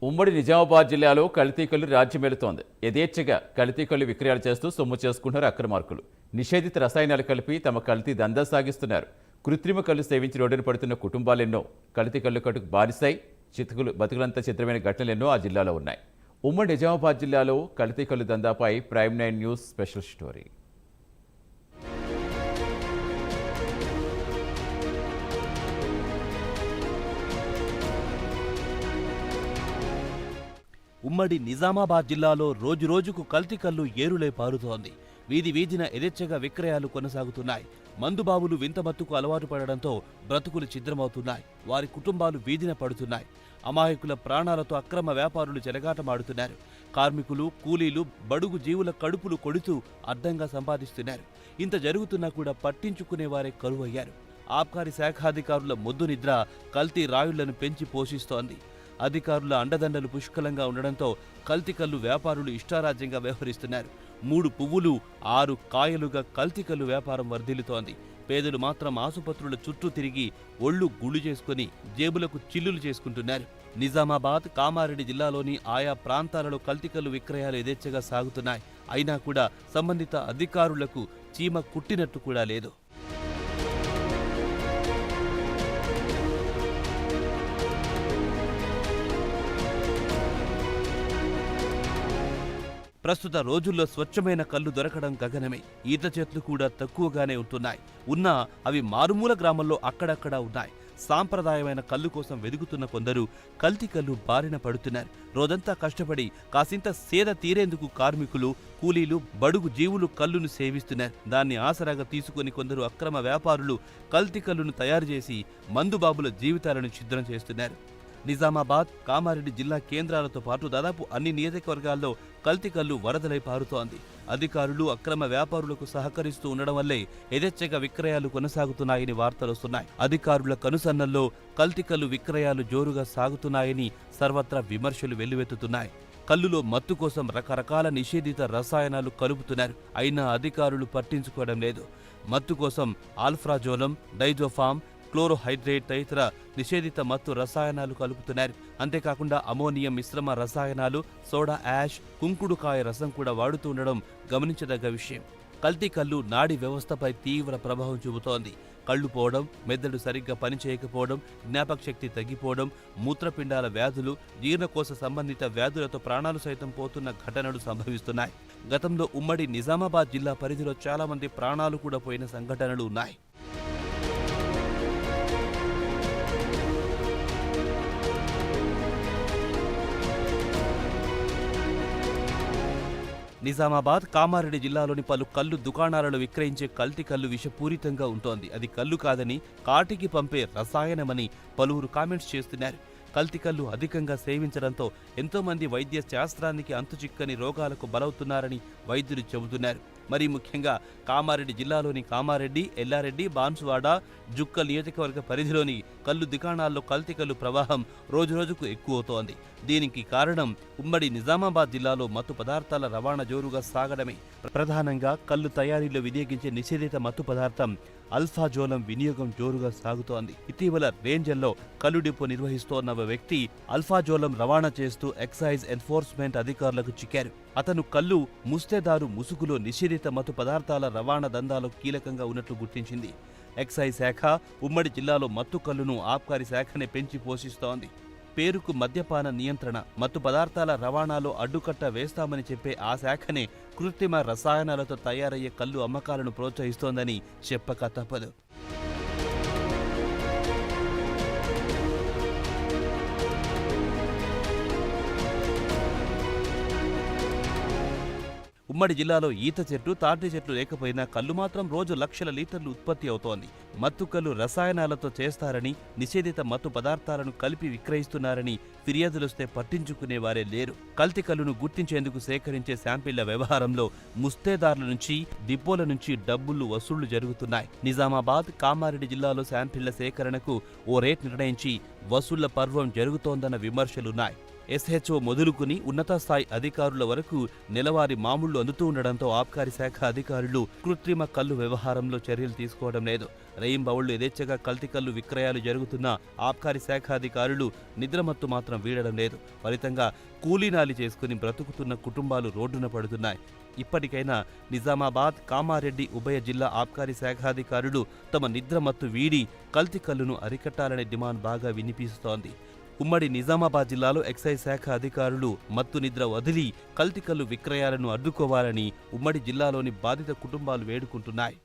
ఉమ్మడి నిజామాబాద్ జిల్లాలో కల్తీ కల్లు రాజ్యమేలుతోంది. యథేచ్ఛగా కల్తీ కల్లు విక్రయాలు చేస్తూ సొమ్ము చేసుకుంటున్నారు అక్రమార్కులు. నిషేధిత రసాయనాలు కలిపి తమ కల్తీ దందా సాగిస్తున్నారు. కృత్రిమ కల్లు సేవించి రోడ్డున పడుతున్న కుటుంబాలెన్నో కల్తీ కల్లు కట్టుకు బారిసాయి. బతుకులంతా చిత్రమైన ఘటనలెన్నో ఆ జిల్లాలో ఉన్నాయి. ఉమ్మడి నిజామాబాద్ జిల్లాలో కల్తీ కల్లు దందాపై ప్రైమ్ 9 న్యూస్ స్పెషల్ స్టోరీ. ఉమ్మడి నిజామాబాద్ జిల్లాలో రోజురోజుకు కల్తీ కల్లు ఏరులై పారుతోంది. వీధి వీధిన యథేచ్ఛగా విక్రయాలు కొనసాగుతున్నాయి. మందుబాబులు వింతమత్తుకు అలవాటు పడడంతో బ్రతుకులు ఛిద్రమవుతున్నాయి. వారి కుటుంబాలు వీధిన పడుతున్నాయి. అమాయకుల ప్రాణాలతో అక్రమ వ్యాపారులు చెలగాటమాడుతున్నారు. కార్మికులు, కూలీలు, బడుగు జీవుల కడుపులు కొడుతూ అడ్డంగా సంపాదిస్తున్నారు. ఇంత జరుగుతున్నా కూడా పట్టించుకునేవారే కరువయ్యారు. ఆబ్కారీ శాఖాధికారుల మొద్దు నిద్ర కల్తీ రాయుళ్లను పెంచి పోషిస్తోంది. అధికారుల అండదండలు పుష్కలంగా ఉండడంతో కల్తీకల్లు వ్యాపారులు ఇష్టారాజ్యంగా వ్యవహరిస్తున్నారు. 3 పువ్వులు 6 కాయలుగా కల్తీకల్లు వ్యాపారం వర్ధిల్లుతోంది. పేదలు మాత్రం ఆసుపత్రుల చుట్టూ తిరిగి ఒళ్ళు గుళ్ళు చేసుకుని జేబులకు చిల్లులు చేసుకుంటున్నారు. నిజామాబాద్, కామారెడ్డి జిల్లాలోని ఆయా ప్రాంతాలలో కల్తీకల్లు విక్రయాలు యథేచ్ఛగా సాగుతున్నాయి. అయినా కూడా సంబంధిత అధికారులకు చీమ కుట్టినట్టు కూడా లేదు. ప్రస్తుత రోజుల్లో స్వచ్ఛమైన కల్లు దొరకడం గగనమే. ఈత చెట్లు కూడా తక్కువగానే ఉంటున్నాయి. ఉన్నా అవి మారుమూల గ్రామాల్లో అక్కడక్కడా ఉన్నాయి. సాంప్రదాయమైన కల్లు కోసం వెదుగుతున్న కొందరు కల్తీ కల్లు బారిన పడుతున్నారు. రోజంతా కష్టపడి కాసింత సేద తీరేందుకు కార్మికులు, కూలీలు, బడుగు జీవులు కల్లును సేవిస్తున్నారు. దాన్ని ఆసరాగా తీసుకుని కొందరు అక్రమ వ్యాపారులు కల్తీ కల్లును తయారు చేసి మందుబాబుల జీవితాలను ఛిద్రం చేస్తున్నారు. నిజామాబాద్, కామారెడ్డి జిల్లా కేంద్రాలతో పాటు దాదాపు అన్ని నియోజకవర్గాల్లో కల్తీ కల్లు వరదలై పారుతోంది. అధికారులు అక్రమ వ్యాపారులకు సహకరిస్తూ ఉండడం వల్లే యథేచ్ఛగా విక్రయాలు కొనసాగుతున్నాయని వార్తలొస్తున్నాయి. అధికారుల కనుసన్నల్లో కల్తీ కల్లు విక్రయాలు జోరుగా సాగుతున్నాయని సర్వత్రా విమర్శలు వెల్లువెత్తుతున్నాయి. కల్లులో మత్తు కోసం రకరకాల నిషేధిత రసాయనాలు కలుపుతున్నారు. అయినా అధికారులు పట్టించుకోవడం లేదు. మత్తు కోసం ఆల్ఫ్రాజోలం, డైజోఫామ్, క్లోరోహైడ్రేట్ తదితర నిషేధిత మత్తు రసాయనాలు కలుపుతున్నారు. అంతేకాకుండా అమోనియం మిశ్రమ రసాయనాలు, సోడా యాష్, కుంకుడుకాయ రసం కూడా వాడుతూ ఉండడం గమనించదగ్గ విషయం. కల్తీ కల్లు నాడీ వ్యవస్థపై తీవ్ర ప్రభావం చూపుతోంది. కళ్ళు పోవడం, మెదడు సరిగ్గా పనిచేయకపోవడం, జ్ఞాపకశక్తి తగ్గిపోవడం, మూత్రపిండాల వ్యాధులు, జీర్ణకోశ సంబంధిత వ్యాధులతో ప్రాణాలు సైతం పోతున్న ఘటనలు సంభవిస్తున్నాయి. గతంలో ఉమ్మడి నిజామాబాద్ జిల్లా పరిధిలో చాలా మంది ప్రాణాలు కూడా పోయిన సంఘటనలు ఉన్నాయి. నిజామాబాద్, కామారెడ్డి జిల్లాలోని పలు కల్లు దుకాణాలలో విక్రయించే కల్తీ కల్లు విషపూరితంగా ఉంటోంది. అది కల్లు కాదని కాటికి పంపే రసాయనమని పలువురు కామెంట్స్ చేస్తున్నారు. కల్తీ కల్లు అధికంగా సేవించడంతో ఎంతోమంది వైద్య శాస్త్రానికి అంతుచిక్కని రోగాలకు బలవుతున్నారని వైద్యులు చెబుతున్నారు. మరీ ముఖ్యంగా కామారెడ్డి జిల్లాలోని కామారెడ్డి, ఎల్లారెడ్డి, బాన్సువాడ, జుక్కల్ నియోజకవర్గ పరిధిలోని కల్లు దుకాణాల్లో కల్తీ కల్లు ప్రవాహం రోజురోజుకు ఎక్కువవుతోంది. దీనికి కారణం ఉమ్మడి నిజామాబాద్ జిల్లాలో మత్తు పదార్థాల రవాణా జోరుగా సాగడమే. ప్రధానంగా కల్లు తయారీలో వినియోగించే నిషేధిత మత్తు పదార్థం అల్ఫాజోలం వినియోగం జోరుగా సాగుతోంది. ఇటీవల రేంజల్లో కల్లు డిపో నిర్వహిస్తోన్న వ్యక్తి అల్ఫాజోలం రవాణా చేస్తూ ఎక్సైజ్ ఎన్ఫోర్స్మెంట్ అధికారులకు చిక్కారు. అతను కల్లు ముస్తేదారు ముసుగులో నిషేధిత మత్తు పదార్థాల రవాణా దందాలో కీలకంగా ఉన్నట్లు గుర్తించింది. ఎక్సైజ్ శాఖ ఉమ్మడి జిల్లాలో మత్తు కల్లును ఆబ్కారీ శాఖనే పెంచి పోషిస్తోంది. పేరుకు మద్యపాన నియంత్రణ, మత్తు పదార్థాల రవాణాలో అడ్డుకట్ట వేస్తామని చెప్పే ఆ శాఖనే కృత్రిమ రసాయనాలతో తయారయ్యే కల్లు అమ్మకాలను ప్రోత్సహిస్తోందని చెప్పక తప్పదు. ఉమ్మడి జిల్లాలో ఈత చెట్లు, తాటి చెట్లు లేకపోయినా కల్లు మాత్రం రోజు లక్షల లీటర్లు ఉత్పత్తి అవుతోంది. మత్తు కల్లు రసాయనాలతో చేస్తారని, నిషేధిత మత్తు పదార్థాలను కలిపి విక్రయిస్తున్నారని ఫిర్యాదులొస్తే పట్టించుకునేవారే లేరు. కల్తీ కల్లును గుర్తించేందుకు సేకరించే శాంపిళ్ల వ్యవహారంలో ముస్తేదారుల నుంచి, డిపోల నుంచి డబ్బులు వసూళ్లు జరుగుతున్నాయి. నిజామాబాద్, కామారెడ్డి జిల్లాలో శాంపిళ్ల సేకరణకు ఓ రేట్ నిర్ణయించి వసూళ్ల పర్వం జరుగుతోందన్న విమర్శలున్నాయి. ఎస్హెచ్ఓ మొదలుకుని ఉన్నత స్థాయి అధికారుల వరకు నెలవారీ మామూళ్లు అందుతూ ఉండడంతో ఆబ్కారీ శాఖ అధికారులు కృత్రిమ కల్లు వ్యవహారంలో చర్యలు తీసుకోవడం లేదు. రేయింబవళ్లు యథేచ్ఛగా కల్తీ కల్లు విక్రయాలు జరుగుతున్న ఆబ్కారీ శాఖ అధికారులు నిద్రమత్తు మాత్రం వీడడం లేదు. ఫలితంగా కూలీనాలి చేసుకుని బ్రతుకుతున్న కుటుంబాలు రోడ్డున పడుతున్నాయి. ఇప్పటికైనా నిజామాబాద్, కామారెడ్డి ఉభయ జిల్లా ఆబ్కారీ శాఖాధికారులు తమ నిద్రమత్తు వీడి కల్తీ కల్లును అరికట్టాలనే డిమాండ్ బాగా వినిపిస్తోంది. ఉమ్మడి నిజామాబాద్ జిల్లాలో ఎక్సైజ్ శాఖ అధికారులు మత్తు నిద్ర వదిలి కల్తీ కల్లు విక్రయాలను అడ్డుకోవాలని ఉమ్మడి జిల్లాలోని బాధిత కుటుంబాలు వేడుకుంటున్నాయి.